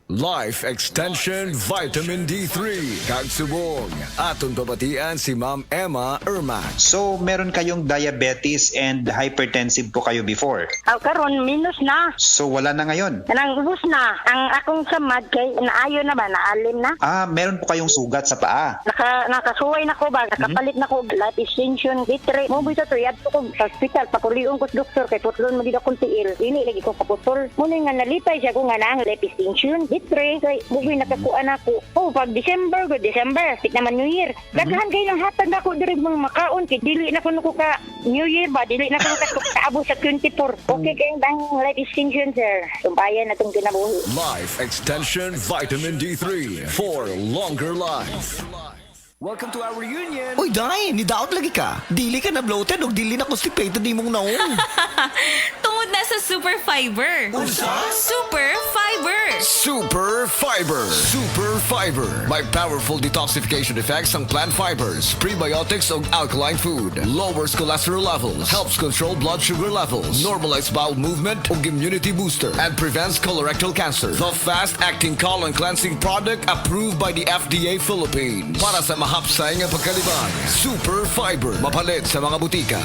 Life Extension Vitamin D3 kagsubong aton babatian si Ma'am Emma Ermac. So, meron kayong diabetes and hypertensive po kayo before. Karon minus na. So, wala na ngayon. Kanang ubos na. Ang akong samad kay naayo na ba, naalim na. Meron po kayong sugat sa paa. Nakasuway na ko ba, nakapalit na ko life extension D3. Mo bitaw to yad ko sa hospital pakuliong ko sa doktor kay putlon mo gid akong tiil. Dili lagi ko kaputol. Muna nga nalipay siya ko nga nang life extension D3 kay bugoy nakakuan ako. Oh, pag December, tik naman New Year. Daghan kay nang hatag na ko diri mga makaon kay dili na ko ka New Year ba, dili na ko kaabo sa 24. Okay kay dang life extension sir. Sumbayan na tong kinabuhi. Life Extension Vitamin D3 for longer life. Welcome to our reunion! Uy, Day, nidaot lagi ka. Dili ka na bloated o dili na constipated di mong naong. Tungod na sa Super Fiber. Super Fiber! Super Fiber. Super Fiber. May powerful detoxification effects ang plant fibers, prebiotics ug alkaline food. Lowers cholesterol levels, helps control blood sugar levels, normalize bowel movement ug immunity booster, and prevents colorectal cancer. The fast-acting colon cleansing product approved by the FDA Philippines. Para sa mahapsay nga pagkalibang, Super Fiber. Mapalit sa mga butika.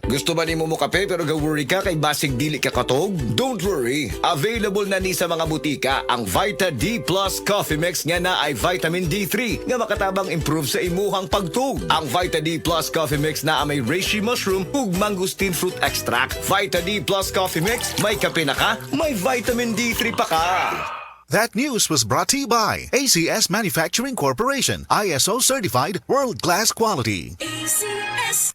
Gusto ba ni mo kape pero ga-worry ka kay basig dili ka katog? Don't worry! Available na ni sa mga butika ang Vita D Plus Coffee Mix nga na ay Vitamin D3 nga makatabang improve sa imuhang pagtug. Ang Vita D Plus Coffee Mix na may reishi mushroom ug mangosteen fruit extract. Vita D Plus Coffee Mix, may kape na ka, may Vitamin D3 pa ka! That news was brought to you by ACS Manufacturing Corporation, ISO certified world-class quality. ACS.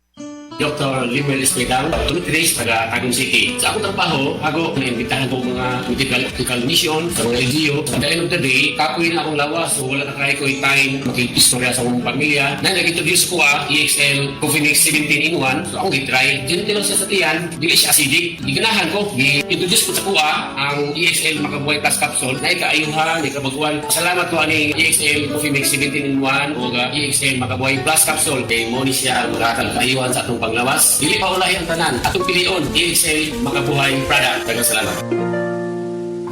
Dr. Limuel Espedal, Nutrice, taga Tagum City. Sa akong trabaho, ako naimbitahan ko mga medical mission sa mga LGU. At the end of the day, kapoy na akong lawas, so wala na try ko yung time, makikistorya sa akong pamilya. Na nag-introduce ko EXL Coffee Mix 17 in 1. So akong i-try. Gentle lang siya sa tiyan, dili siya acidic. Iganahan ko, i-introduce ko sa kuha ang EXL Makabuhay Plus Capsule na ikaayuhan, ikabaguan. Salamat ko ani EXL Coffee Mix 17 in 1 o EXL Makabuhay Plus Capsule. Kay mo ni siya magkakaayuhan sa atong panglawas. Dili pa ulahi ang tanan. Atong pilion, EXL Makabuhay product. Daghang salamat.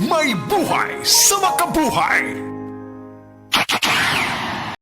May buhay sa makabuhay!